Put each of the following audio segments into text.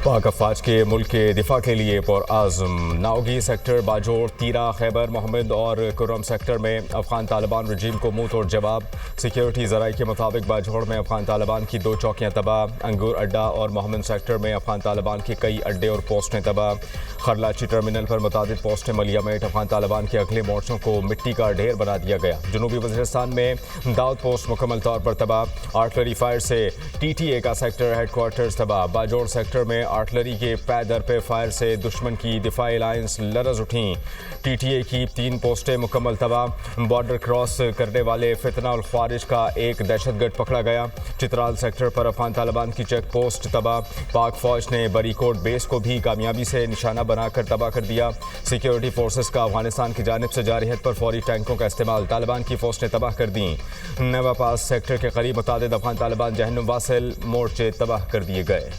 पाक अफवाज के मुल्क के दिफा के लिए पुरआज़म नाओगी सेक्टर बाजोड़ तीरा खैबर मोहम्मद और कुर्रम सेक्टर में अफगान तालिबान रजीम को मुंह तोड़ जवाब। सिक्योरिटी ज़राई के मुताबिक बाजोड़ में अफगान तालिबान की 2 चौकियाँ तबाह, अंगूर अड्डा और मोहम्मद सेक्टर में अफगान तालिबान के कई अड्डे और पोस्टें तबाह। खरलाची टर्मिनल पर मुतादिद पोस्टें मलिया में अफगान तालिबान के अगले मोर्चों को मिट्टी का ढेर बना दिया गया। जनूबी वज़ीरिस्तान में दाऊद पोस्ट मुकम्मल तौर पर तबाह। आर्टलरी फायर से TTA का सेक्टर हेडक्वार्टर्स तबाह। बाजोड़ सेक्टर में आर्टलरी के पैदर पे फायर से दुश्मन की दिफाई लाइन्स लरज़ उठीं। TTA की 3 पोस्टें मुकम्मल तबाह। बॉर्डर क्रॉस करने वाले फितना और ख्वारिज का एक दहशतगर्द पकड़ा गया। चित्राल सेक्टर पर अफगान तालिबान की चेक पोस्ट तबाह। पाक फौज ने बरीकोट बेस को भी कामयाबी से निशाना बनाकर तबाह कर दिया। सिक्योरिटी फोर्सेस का अफगानिस्तान की जानिब से जारी हद पर फौरी टैंकों का इस्तेमाल तालिबान की फौज ने तबाह कर दी। नवा पास सेक्टर के करीब मुतादिद अफगान तालिबान जहन्नुम वासिल मोर्चे तबाह कर दिए गए।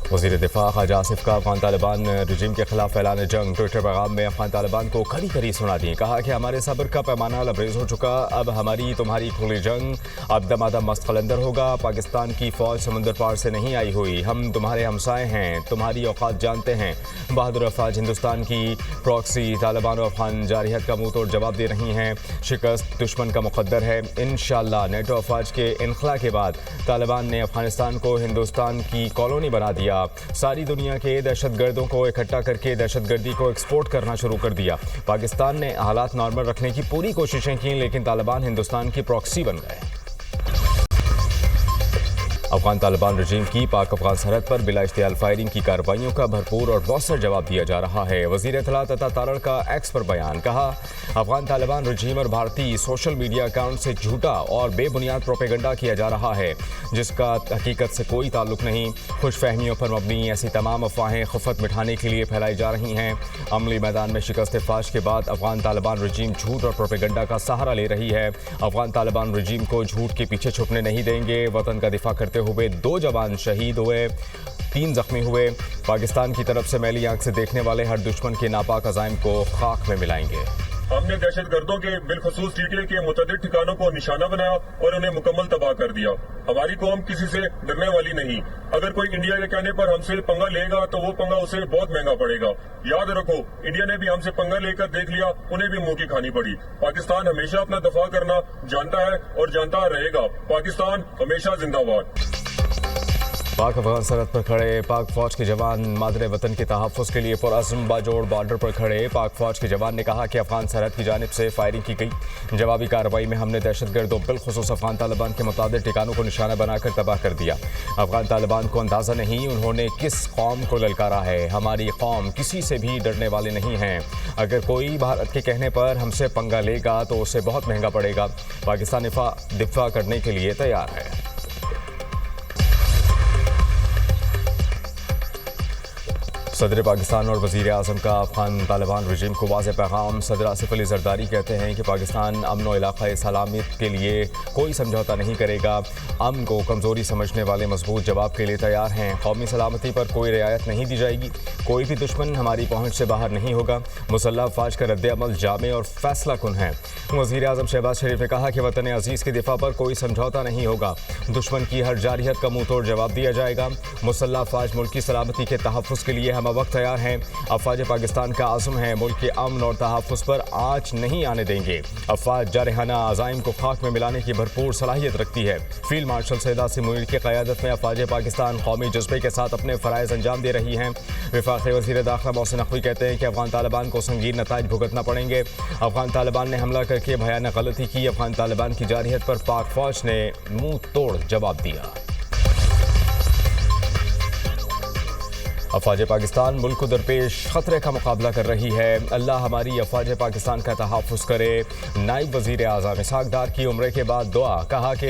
वज़ीर दिफा ख्वाजा आसिफ का अफगान तालिबान रजीम के खिलाफ ऐलान जंग। ट्विटर पैगाम में अफगान तालिबान को खरी खरी सुना दी। कहा कि हमारे सब्र का पैमाना लबरेज हो चुका, अब हमारी तुम्हारी खुली जंग अब दमादम मस्त कलंदर होगा। पाकिस्तान की फौज समुंदर पार से नहीं आई हुई, हम तुम्हारे हमसाए हैं, तुम्हारी औकात जानते हैं। बहादुर अफवाज हिंदुस्तान की प्रॉक्सी तालिबान और अफगान जारहियत का मुंह तोड़ जवाब दे रही हैं। शिकस्त दुश्मन का मुकद्दर है। इंशाअल्लाह नेटो अफवाज के इनखला के बाद तालिबान ने अफगानिस्तान को हिंदुस्तान की कॉलोनी बना दिया। सारी दुनिया के दहशतगर्दों को इकट्ठा करके दहशतगर्दी को एक्सपोर्ट करना शुरू कर दिया। पाकिस्तान ने हालात नॉर्मल रखने की पूरी कोशिशें की, लेकिन तालिबान हिंदुस्तान की प्रॉक्सी बन गए। अफगान तालिबान रजीम की पाक अफगान सरहद पर बिला इश्तियाल फायरिंग की कार्रवाइयों का भरपूर और मौसर जवाब दिया जा रहा है। वज़ीर इत्तलात अता तारड़ का एक्स पर बयान। कहा, अफगान तालिबान रजीम और भारतीय सोशल मीडिया अकाउंट से झूठा और बेबुनियाद प्रोपेगेंडा किया जा रहा है, जिसका हकीकत से कोई ताल्लुक नहीं। खुश फहमियों पर मबनी ऐसी तमाम अफवाहें खफत मिटाने के लिए फैलाई जा रही हैं। अमली मैदान में शिकस्त फाश के बाद अफगान तालिबान रजीम झूठ और प्रोपेगेंडा का सहारा ले रही है। अफगान तालिबान रजीम को झूठ के पीछे छुपने नहीं देंगे। वतन का दिफा करते हुए 2 जवान शहीद हुए, 3 जख्मी हुए। पाकिस्तान की तरफ से मैली आंख से देखने वाले हर दुश्मन के नापाक अज़ाइम को खाक में मिलाएंगे। हमने दहशतगर्दों के बिलखसूस TTA के मुतअद्दिद ठिकानों को निशाना बनाया और उन्हें मुकम्मल तबाह कर दिया। हमारी कौम किसी से डरने वाली नहीं। अगर कोई इंडिया के कहने पर हमसे पंगा लेगा तो वो पंगा उसे बहुत महंगा पड़ेगा। याद रखो, इंडिया ने भी हमसे पंगा लेकर देख लिया, उन्हें भी मुंह की खानी पड़ी। पाकिस्तान हमेशा अपना दफा करना जानता है और जानता रहेगा। पाकिस्तान हमेशा जिंदाबाद। पाक अफगान सरहद पर खड़े पाक फौज के जवान मादरे वतन के तहफ़्फ़ुज़ के लिए पुरअज़्म। बाजोड़ बॉर्डर पर खड़े पाक फौज के जवान ने कहा कि अफगान सरहद की जानिब से फायरिंग की गई। जवाबी कार्रवाई में हमने दहशतगर्दों बिलखुसूस अफगान तालिबान के मुताबिक ठिकानों को निशाना बनाकर तबाह कर दिया। अफगान तालिबान को अंदाज़ा नहीं उन्होंने किस कौम को ललकारा है। हमारी कौम किसी से भी डरने वाले नहीं हैं। अगर कोई भारत के कहने पर हमसे पंगा लेगा तो उसे बहुत महंगा पड़ेगा। पाकिस्तान दिफा करने के लिए तैयार है। सदर पाकिस्तान और वज़ीर आज़म का अफगान तालिबान रजीम को वाज़ेह पैगाम। सदर आसिफ अली ज़रदारी कहते हैं कि पाकिस्तान अमन व इलाक़ाई सलामत के लिए कोई समझौता नहीं करेगा। अमन को कमज़ोरी समझने वाले मजबूत जवाब के लिए तैयार हैं। कौमी सलामती पर कोई रियायत नहीं दी जाएगी। कोई भी दुश्मन हमारी पहुँच से बाहर नहीं होगा। मुसल्लह अफ़वाज का रद्द अमल जामे और फैसला कुन है। वज़ीर आज़म शहबाज शरीफ ने कहा कि वतन अज़ीज़ के दिफा पर कोई समझौता नहीं होगा। दुश्मन की हर जारहियत का मुँह तोड़ जवाब दिया जाएगा। मुसल्लह अफ़वाज मुल्क की सलामती के तहफ़्फ़ुज़ के लिए हम वक्त तैयार हैं। अफवाज पाकिस्तान का आज़म है मुल्क के अमन और तहफ़्फ़ुज़ पर आँच नहीं आने देंगे। अफवाज जारहाना अज़ाइम को खाक में मिलाने की भरपूर सलाहियत रखती है। फील्ड मार्शल सैयद आसिम मुनीर की क़यादत में अफवाज पाकिस्तान कौमी जज्बे के साथ अपने फ़राइज़ अंजाम दे रही हैं। वफ़ाक़ी वज़ीर दाखिला मोहसिन नक़वी कहते हैं कि अफगान तालिबान को संगीन नताइज भुगतना पड़ेंगे। अफगान तालिबान ने हमला करके भयानक गलती की। अफगान तालिबान की जारहियत पर पाक फ़ौज ने मुँह तोड़ जवाब दिया। अफवाज पाकिस्तान मुल्क को दरपेश खतरे का मुकाबला कर रही है। अल्लाह हमारी अफवाज पाकिस्तान का तहफ़्फ़ुज़ करे। नायब वज़ीर आज़म इसहाक़ डार की उम्र के बाद दुआ। कहा कि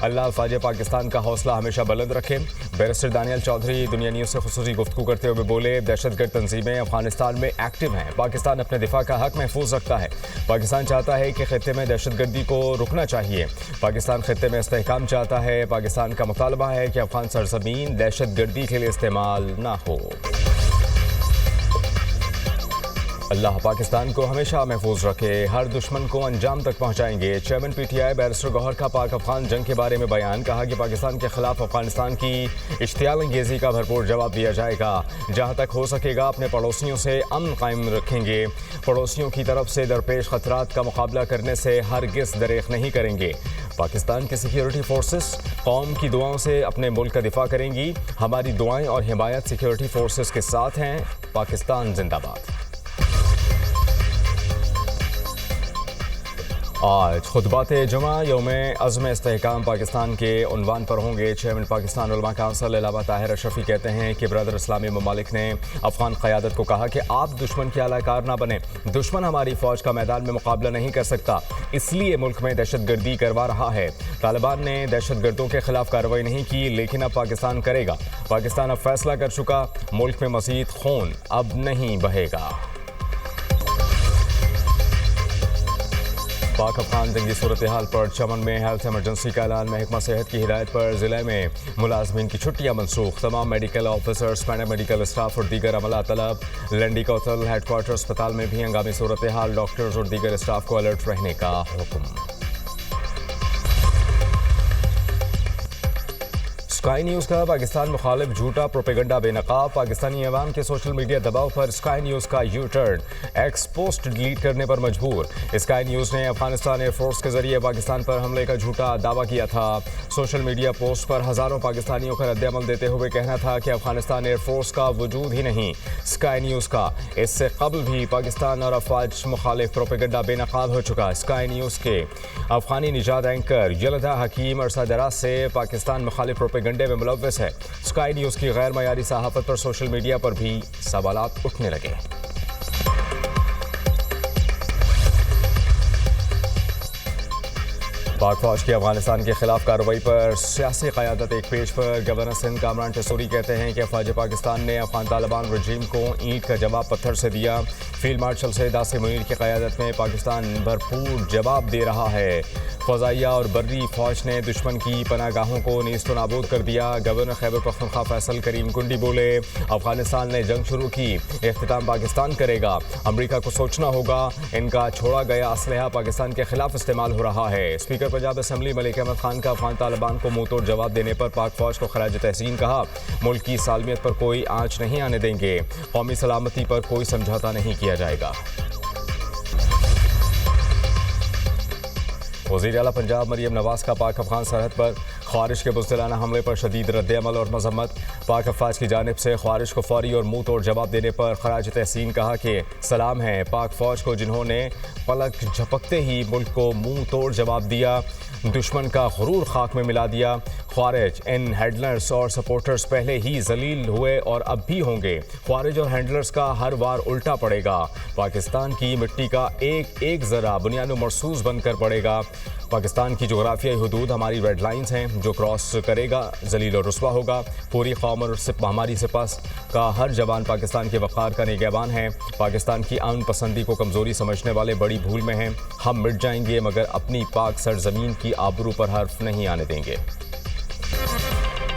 अल्लाह अफवाज पाकिस्तान का हौसला हमेशा बुलंद रखे। बैरिस्टर दानियल चौधरी दुनिया न्यूज़ से खुसूसी गुफ्तगू करते हुए बोले, दहशतगर्द तंजीमें अफगानिस्तान में एक्टिव हैं। पाकिस्तान अपने दिफा का हक महफूज रखता है। पाकिस्तान चाहता है कि खित्ते में दहशतगर्दी को रुकना चाहिए। पाकिस्तान खित्ते में इस्तेहकाम चाहता है। पाकिस्तान का मुतालबा है कि अफगान सरजमीन दहशतगर्दी के लिए इस्तेमाल ना हो। اللہ پاکستان کو ہمیشہ محفوظ رکھے، ہر دشمن کو انجام تک پہنچائیں گے۔ Chairman P T I barrister Gohar کا پاک افغان جنگ کے بارے میں بیان، کہا کہ پاکستان کے خلاف افغانستان کی اشتعال انگیزی کا بھرپور جواب دیا جائے گا۔ جہاں تک ہو سکے گا اپنے پڑوسیوں سے امن قائم رکھیں گے، پڑوسیوں کی طرف سے درپیش خطرات کا مقابلہ کرنے سے ہرگز دریغ نہیں کریں گے۔ پاکستان کی سیکیورٹی فورسز قوم کی دعاؤں سے اپنے ملک کا دفاع کریں گی، ہماری دعائیں اور حمایت سیکیورٹی فورسز کے ساتھ ہیں۔ پاکستان زندہ باد۔ آج خطبات جمعہ یوم عزم استحکام پاکستان کے عنوان پر ہوں گے۔ چیئرمین پاکستان علماء کونسل علامہ طاہر اشرفی کہتے ہیں کہ برادر اسلامی ممالک نے افغان قیادت کو کہا کہ آپ دشمن کے اعلی کار نہ بنیں، دشمن ہماری فوج کا میدان میں مقابلہ نہیں کر سکتا، اس لیے ملک میں دہشت گردی کروا رہا ہے۔ طالبان نے دہشت گردوں کے خلاف کارروائی نہیں کی، لیکن اب پاکستان کرے گا۔ پاکستان اب فیصلہ کر چکا، ملک میں مزید خون اب نہیں بہے گا۔ پاک افغان جنگی صورتحال پر چمن میں ہیلتھ ایمرجنسی کا اعلان، محکمہ صحت کی ہدایت پر ضلع میں ملازمین کی چھٹیاں منسوخ، تمام میڈیکل آفیسرز، پیرامیڈیکل اسٹاف اور دیگر عملہ طلب۔ لنڈی کوتل ہیڈ کوارٹر اسپتال میں بھی ہنگامی صورتحال، ڈاکٹرز اور دیگر اسٹاف کو الرٹ رہنے کا حکم۔ اسکائی نیوز کا پاکستان مخالف جھوٹا پروپیگنڈا بے نقاب، پاکستانی عوام کے سوشل میڈیا دباؤ پر اسکائی نیوز کا you turn, ex post delete کرنے پر مجبور۔ اسکائی نیوز نے افغانستان ایئر فورس کے ذریعے پاکستان پر حملے کا جھوٹا دعویٰ کیا تھا۔ سوشل میڈیا پوسٹ پر ہزاروں پاکستانیوں کا رد عمل دیتے ہوئے کہنا تھا کہ افغانستان ایئر فورس کا وجود ہی نہیں۔ اسکائی نیوز کا اس سے قبل بھی پاکستان اور افواج مخالف پروپیگنڈا بے نقاب ہو چکا۔ اسکائی نیوز کے افغانی نژاد اینکر یلدا حکیم عرصہ دراز سے پاکستان مخالف پروپیگنڈے میں ملوث ہے۔ اسکائی نیوز کی غیر معیاری صحافت پر سوشل میڈیا پر بھی سوالات اٹھنے لگے۔ پاک فوج کی افغانستان کے خلاف کارروائی پر سیاسی قیادت ایک پیج پر، گورنر سندھ کامران ٹیسوری کہتے ہیں کہ افواج پاکستان نے افغان طالبان رجیم کو اینٹ کا جواب پتھر سے دیا۔ فیلڈ مارشل سید آصم منیر کی قیادت میں پاکستان بھرپور جواب دے رہا ہے۔ فضائیہ اور بری فوج نے دشمن کی پناہ گاہوں کو نیست و نابود کر دیا۔ گورنر خیبر پختونخوا فیصل کریم کنڈی بولے، افغانستان نے جنگ شروع کی، اختتام پاکستان کرے گا۔ امریکہ کو سوچنا ہوگا، ان کا چھوڑا گیا اسلحہ پاکستان کے خلاف استعمال ہو رہا ہے۔ اسپیکر پنجاب اسمبلی ملک احمد خان کا افغان طالبان کو منہ توڑ جواب دینے پر پاک فوج کو خراج تحسین، کہا ملک کی سالمیت پر کوئی آنچ نہیں آنے دیں گے، قومی سلامتی پر کوئی سمجھوتہ نہیں کیا جائے گا۔ وزیر اعلیٰ پنجاب مریم نواز کا پاک افغان سرحد پر خوارش کے بزدلانہ حملے پر شدید رد عمل اور مذمت، پاک افواج کی جانب سے خوارش کو فوری اور منہ توڑ جواب دینے پر خراج تحسین، کہا کہ سلام ہے پاک فوج کو جنہوں نے پلک جھپکتے ہی ملک کو منہ توڑ جواب دیا، دشمن کا غرور خاک میں ملا دیا۔ خوارج ان ہینڈلرز اور سپورٹرز پہلے ہی ذلیل ہوئے اور اب بھی ہوں گے، خوارج اور ہینڈلرز کا ہر وار الٹا پڑے گا، پاکستان کی مٹی کا ایک ایک ذرہ بنیاد و مرصوص بن کر پڑے گا۔ پاکستان کی جغرافیائی حدود ہماری ریڈ لائنز ہیں، جو کراس کرے گا ذلیل و رسوا ہوگا۔ پوری قوم اور ہماری سپاس کا ہر جوان پاکستان کے وقار کا نگہبان ہے۔ پاکستان کی امن پسندی کو کمزوری سمجھنے والے بڑی بھول میں ہیں۔ ہم مٹ جائیں گے مگر اپنی پاک سرزمین کی آبرو پر حرف نہیں آنے دیں گے۔